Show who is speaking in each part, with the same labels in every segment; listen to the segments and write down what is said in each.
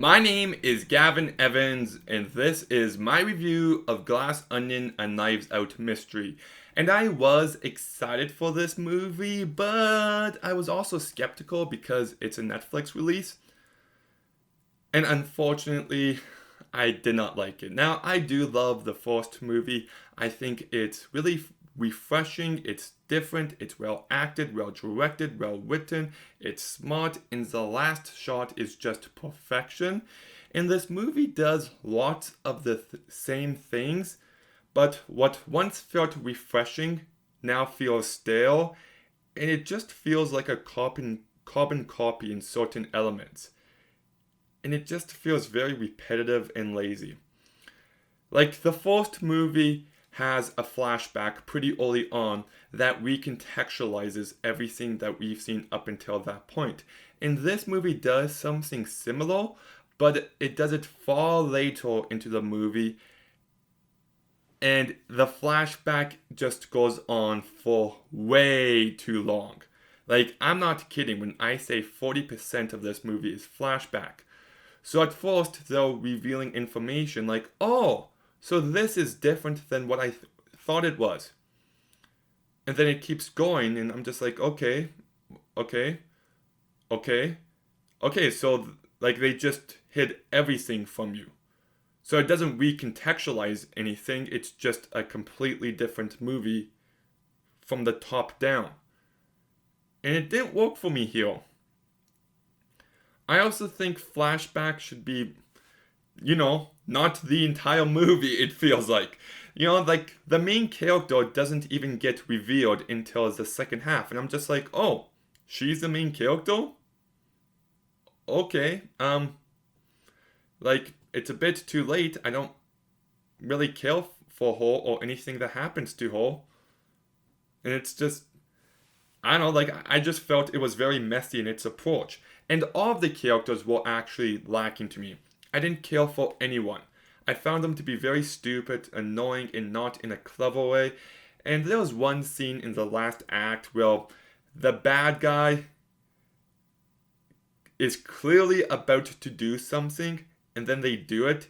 Speaker 1: My name is Gavin Evans, and this is my review of Glass Onion: A Knives Out Mystery. And I was excited for this movie, but I was also skeptical because it's a Netflix release. And unfortunately, I did not like it. Now, I do love the first movie. I think it's really refreshing, it's different, it's well acted, well directed, well written, it's smart, and the last shot is just perfection. And this movie does lots of the same things, but what once felt refreshing now feels stale, and it just feels like a carbon copy in certain elements, and it just feels very repetitive and lazy. Like the first movie has a flashback pretty early on that recontextualizes everything that we've seen up until that point. And this movie does something similar, but it does it far later into the movie, and the flashback just goes on for way too long. Like, I'm not kidding when I say 40% of this movie is flashback. So at first, they're revealing information like, oh, so this is different than what I thought it was. And then it keeps going, and I'm just like, okay, okay, okay, okay. So, like, they just hid everything from you. So it doesn't recontextualize anything, it's just a completely different movie from the top down. And it didn't work for me here. I also think flashback should be, not the entire movie, it feels like. Like the main character doesn't even get revealed until the second half. And I'm just like, oh, she's the main character? Okay. Like, it's a bit too late. I don't really care for her or anything that happens to her. And it's just, I don't know, like, I just felt it was very messy in its approach. And all of the characters were actually lacking to me. I didn't care for anyone. I found them to be very stupid, annoying, and not in a clever way. And there was one scene in the last act where the bad guy is clearly about to do something, and then they do it,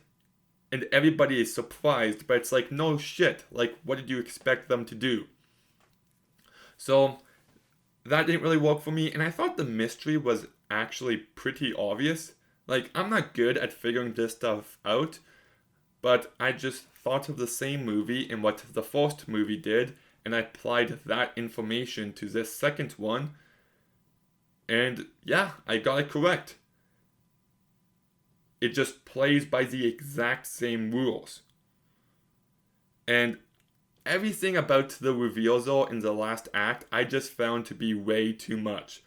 Speaker 1: and everybody is surprised, but it's like, no shit. Like, what did you expect them to do? So, that didn't really work for me, and I thought the mystery was actually pretty obvious. Like, I'm not good at figuring this stuff out, but I just thought of the same movie and what the first movie did, and I applied that information to this second one, and yeah, I got it correct. It just plays by the exact same rules. And everything about the reveals though in the last act, I just found to be way too much.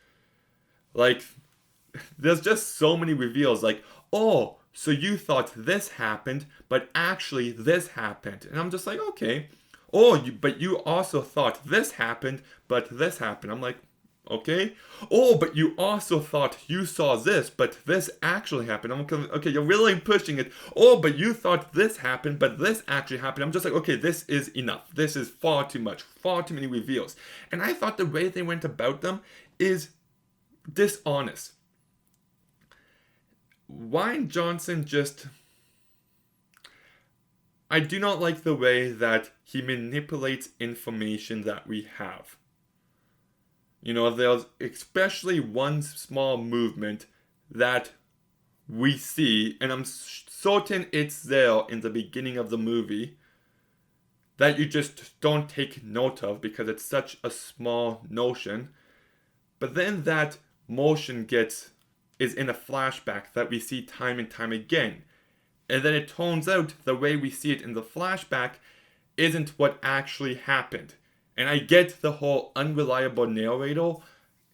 Speaker 1: Like, there's just so many reveals. Like, oh, so you thought this happened, but actually this happened. And I'm just like, okay. Oh, but you also thought this happened, but this happened. I'm like, okay. Oh, but you also thought you saw this, but this actually happened. I'm like, okay, you're really pushing it. Oh, but you thought this happened, but this actually happened. I'm just like, okay, this is enough. This is far too much. Far too many reveals. And I thought the way they went about them is dishonest. Rian Johnson just. I do not like the way that he manipulates information that we have. There's especially one small movement that we see, and I'm certain it's there in the beginning of the movie, that you just don't take note of because it's such a small notion. But then that motion is in a flashback that we see time and time again. And then it turns out the way we see it in the flashback isn't what actually happened. And I get the whole unreliable narrator.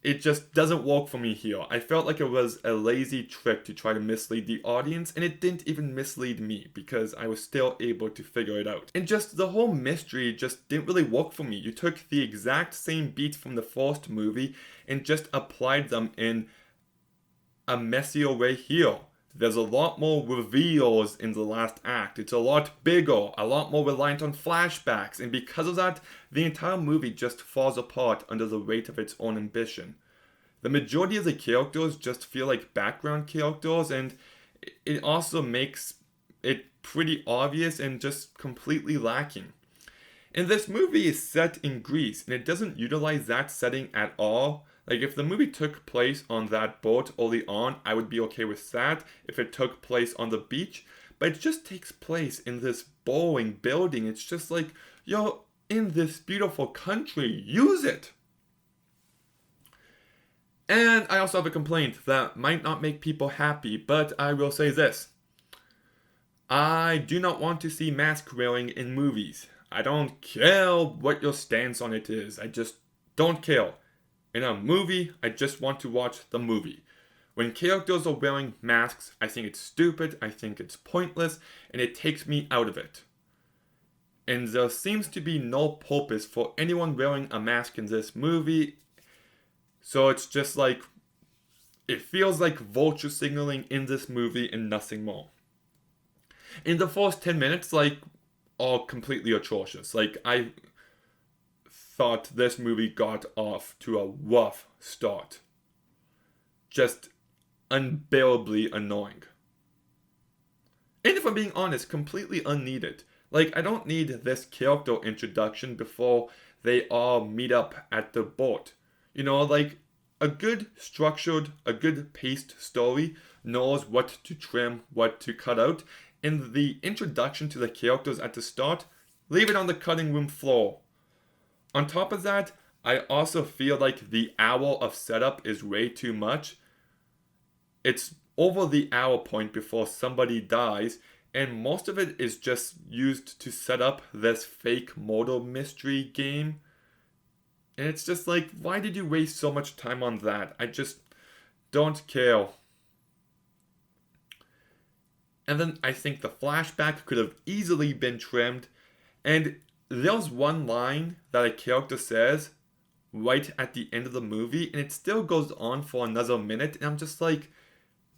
Speaker 1: It just doesn't work for me here. I felt like it was a lazy trick to try to mislead the audience, and it didn't even mislead me because I was still able to figure it out. And just the whole mystery just didn't really work for me. You took the exact same beats from the first movie and just applied them in a messier way here. There's a lot more reveals in the last act. It's a lot bigger, a lot more reliant on flashbacks, and because of that, the entire movie just falls apart under the weight of its own ambition. The majority of the characters just feel like background characters, and it also makes it pretty obvious and just completely lacking. And this movie is set in Greece, and it doesn't utilize that setting at all. Like, if the movie took place on that boat early on, I would be okay with that if it took place on the beach. But it just takes place in this boring building. It's just like, you're in this beautiful country, use it! And I also have a complaint that might not make people happy, but I will say this. I do not want to see mask wearing in movies. I don't care what your stance on it is. I just don't care. In a movie, I just want to watch the movie. When characters are wearing masks, I think it's stupid, I think it's pointless, and it takes me out of it. And there seems to be no purpose for anyone wearing a mask in this movie. So it's just like, it feels like vulture signaling in this movie and nothing more. In the first 10 minutes, like, are completely atrocious. Like, I thought this movie got off to a rough start. Just unbearably annoying. And if I'm being honest, completely unneeded. Like, I don't need this character introduction before they all meet up at the boat. You know, like, a good structured, a good paced story knows what to trim, what to cut out, and the introduction to the characters at the start, leave it on the cutting room floor. On top of that, I also feel like the hour of setup is way too much. It's over the hour point before somebody dies, and most of it is just used to set up this fake murder mystery game. And it's just like, why did you waste so much time on that? I just don't care. And then I think the flashback could have easily been trimmed. And there's one line that a character says right at the end of the movie, and it still goes on for another minute. And I'm just like,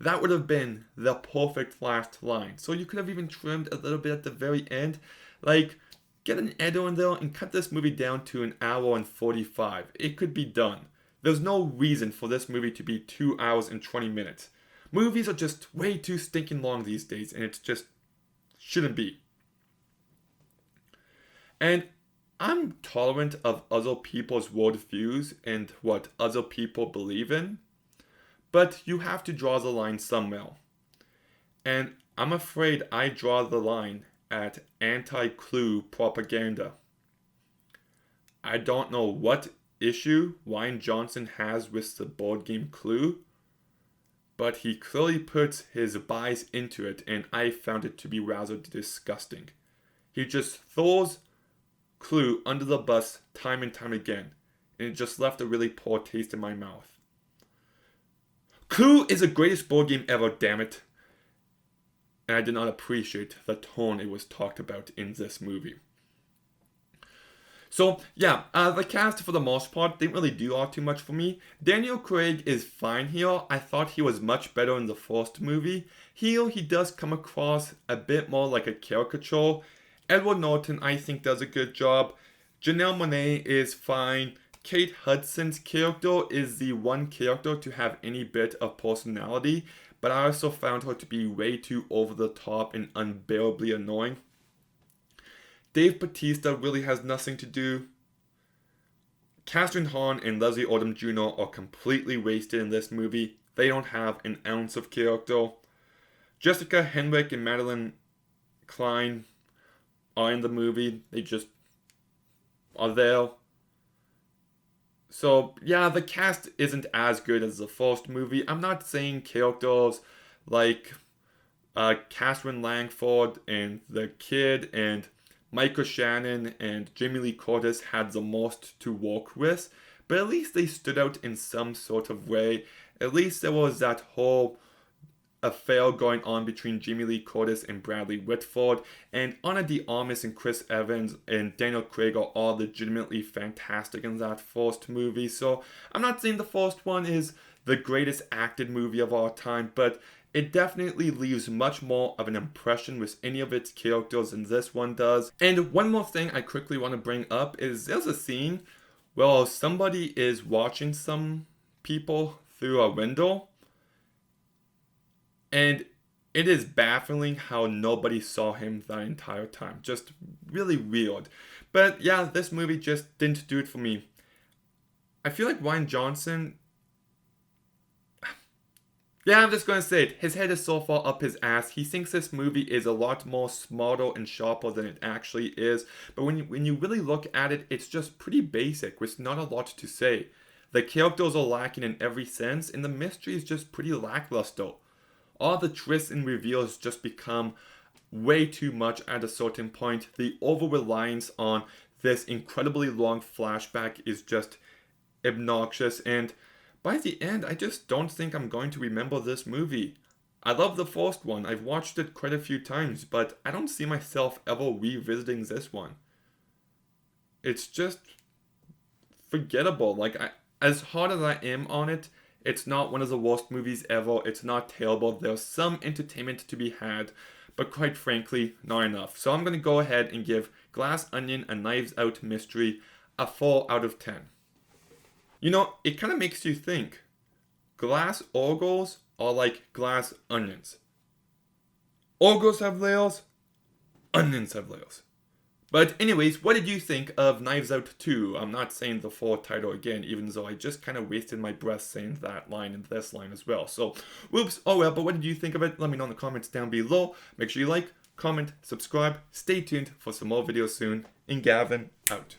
Speaker 1: that would have been the perfect last line. So you could have even trimmed a little bit at the very end. Like, get an editor in there and cut this movie down to an hour and 45. It could be done. There's no reason for this movie to be 2 hours and 20 minutes. Movies are just way too stinking long these days, and it just shouldn't be. And I'm tolerant of other people's worldviews and what other people believe in, but you have to draw the line somewhere. And I'm afraid I draw the line at anti-Clue propaganda. I don't know what issue Rian Johnson has with the board game Clue, but he clearly puts his bias into it, and I found it to be rather disgusting. He just throws Clue under the bus time and time again, and it just left a really poor taste in my mouth. Clue is the greatest board game ever, damn it. And I did not appreciate the tone it was talked about in this movie. So, yeah, the cast for the most part didn't really do all too much for me. Daniel Craig is fine here. I thought he was much better in the first movie. Here, he does come across a bit more like a caricature. Edward Norton, I think, does a good job. Janelle Monáe is fine. Kate Hudson's character is the one character to have any bit of personality, but I also found her to be way too over the top and unbearably annoying. Dave Bautista really has nothing to do. Catherine Hahn and Leslie Odom Jr. are completely wasted in this movie. They don't have an ounce of character. Jessica Henwick and Madeline Klein are in the movie. They just are there. So, yeah, the cast isn't as good as the first movie. I'm not saying characters like Catherine Langford and the kid and Michael Shannon and Jamie Lee Curtis had the most to work with, but at least they stood out in some sort of way. At least there was that whole affair going on between Jamie Lee Curtis and Bradley Whitford, and Ana de Armas and Chris Evans and Daniel Craig are all legitimately fantastic in that first movie. So I'm not saying the first one is the greatest acted movie of all time, but it definitely leaves much more of an impression with any of its characters than this one does. And one more thing I quickly want to bring up is there's a scene where somebody is watching some people through a window, and It is baffling how nobody saw him that entire time. Just really weird. But yeah, this movie just didn't do it for me. I feel like Rian Johnson. Yeah, I'm just gonna say it. His head is so far up his ass. He thinks this movie is a lot more smarter and sharper than it actually is. But when you really look at it, it's just pretty basic, with not a lot to say. The characters are lacking in every sense, and the mystery is just pretty lackluster. All the twists and reveals just become way too much at a certain point. The over reliance on this incredibly long flashback is just obnoxious, and by the end, I just don't think I'm going to remember this movie. I love the first one, I've watched it quite a few times, but I don't see myself ever revisiting this one. It's just forgettable. As hard as I am on it, it's not one of the worst movies ever. It's not terrible. There's some entertainment to be had, but quite frankly, not enough. So I'm going to go ahead and give Glass Onion: A Knives Out Mystery a 4 out of 10. You know, it kind of makes you think. Glass ogres are like glass onions. Ogres have layers, onions have layers. But anyways, what did you think of Knives Out 2? I'm not saying the full title again, even though I just kind of wasted my breath saying that line and this line as well. So, whoops, oh well, but what did you think of it? Let me know in the comments down below. Make sure you like, comment, subscribe, stay tuned for some more videos soon, and Gavin out.